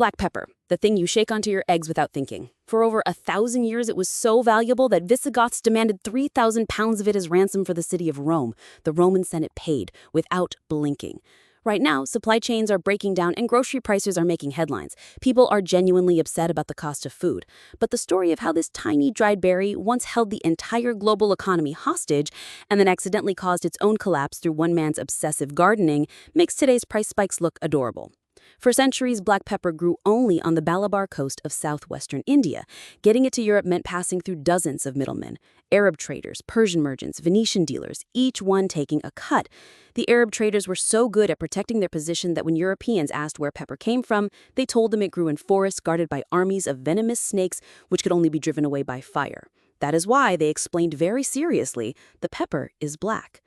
Black pepper, the thing you shake onto your eggs without thinking. For over 1,000 years, it was so valuable that Visigoths demanded 3,000 pounds of it as ransom for the city of Rome. The Roman Senate paid, without blinking. Right now, supply chains are breaking down and grocery prices are making headlines. People are genuinely upset about the cost of food. But the story of how this tiny dried berry once held the entire global economy hostage and then accidentally caused its own collapse through one man's obsessive gardening makes today's price spikes look adorable. For centuries, black pepper grew only on the Malabar coast of southwestern India. Getting it to Europe meant passing through dozens of middlemen. Arab traders, Persian merchants, Venetian dealers, each one taking a cut. The Arab traders were so good at protecting their position that when Europeans asked where pepper came from, they told them it grew in forests guarded by armies of venomous snakes which could only be driven away by fire. That is why they explained very seriously, the pepper is black.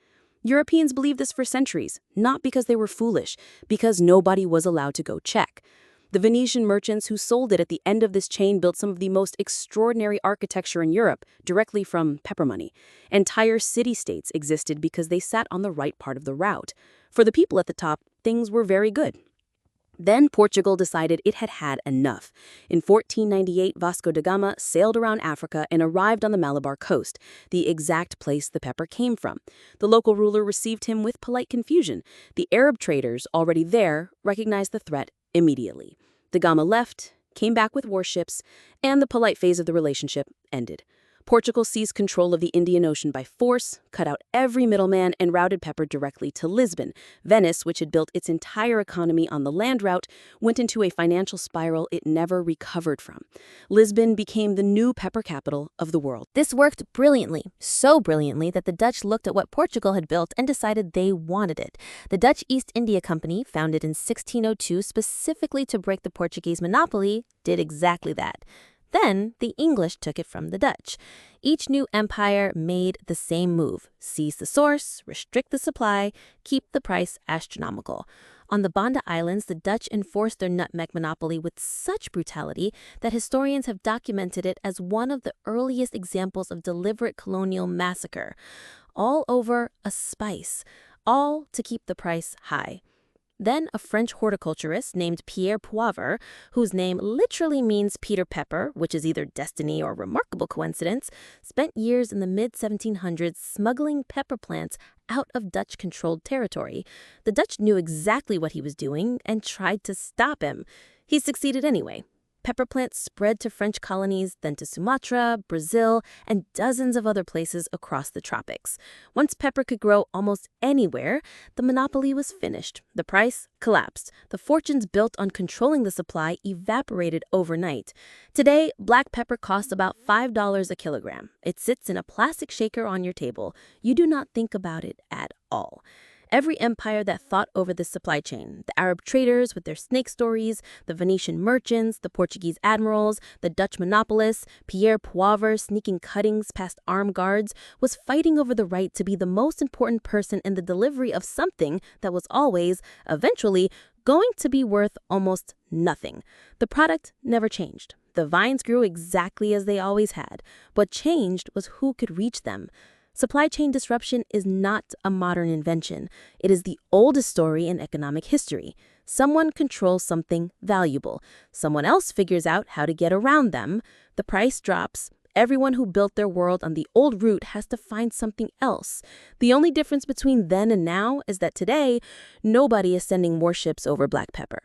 Europeans believed this for centuries, not because they were foolish, because nobody was allowed to go check. The Venetian merchants who sold it at the end of this chain built some of the most extraordinary architecture in Europe, directly from pepper money. Entire city-states existed because they sat on the right part of the route. For the people at the top, things were very good. Then Portugal decided it had had enough. In 1498, Vasco da Gama sailed around Africa and arrived on the Malabar coast, the exact place the pepper came from. The local ruler received him with polite confusion. The Arab traders, already there, recognized the threat immediately. Da Gama left, came back with warships, and the polite phase of the relationship ended. Portugal seized control of the Indian Ocean by force, cut out every middleman, and routed pepper directly to Lisbon. Venice, which had built its entire economy on the land route, went into a financial spiral it never recovered from. Lisbon became the new pepper capital of the world. This worked brilliantly, so brilliantly that the Dutch looked at what Portugal had built and decided they wanted it. The Dutch East India Company, founded in 1602 specifically to break the Portuguese monopoly, did exactly that. Then, the English took it from the Dutch. Each new empire made the same move: seize the source, restrict the supply, keep the price astronomical. On the Banda Islands, the Dutch enforced their nutmeg monopoly with such brutality that historians have documented it as one of the earliest examples of deliberate colonial massacre. All over a spice, all to keep the price high. Then a French horticulturist named Pierre Poivre, whose name literally means Peter Pepper, which is either destiny or remarkable coincidence, spent years in the mid-1700s smuggling pepper plants out of Dutch-controlled territory. The Dutch knew exactly what he was doing and tried to stop him. He succeeded anyway. Pepper plants spread to French colonies, then to Sumatra, Brazil, and dozens of other places across the tropics. Once pepper could grow almost anywhere, the monopoly was finished. The price collapsed. The fortunes built on controlling the supply evaporated overnight. Today, black pepper costs about $5 a kilogram. It sits in a plastic shaker on your table. You do not think about it at all. Every empire that fought over this supply chain, the Arab traders with their snake stories, the Venetian merchants, the Portuguese admirals, the Dutch monopolists, Pierre Poivre sneaking cuttings past armed guards, was fighting over the right to be the most important person in the delivery of something that was always, eventually, going to be worth almost nothing. The product never changed. The vines grew exactly as they always had. What changed was who could reach them. Supply chain disruption is not a modern invention. It is the oldest story in economic history. Someone controls something valuable. Someone else figures out how to get around them. The price drops. Everyone who built their world on the old route has to find something else. The only difference between then and now is that today, nobody is sending warships over black pepper.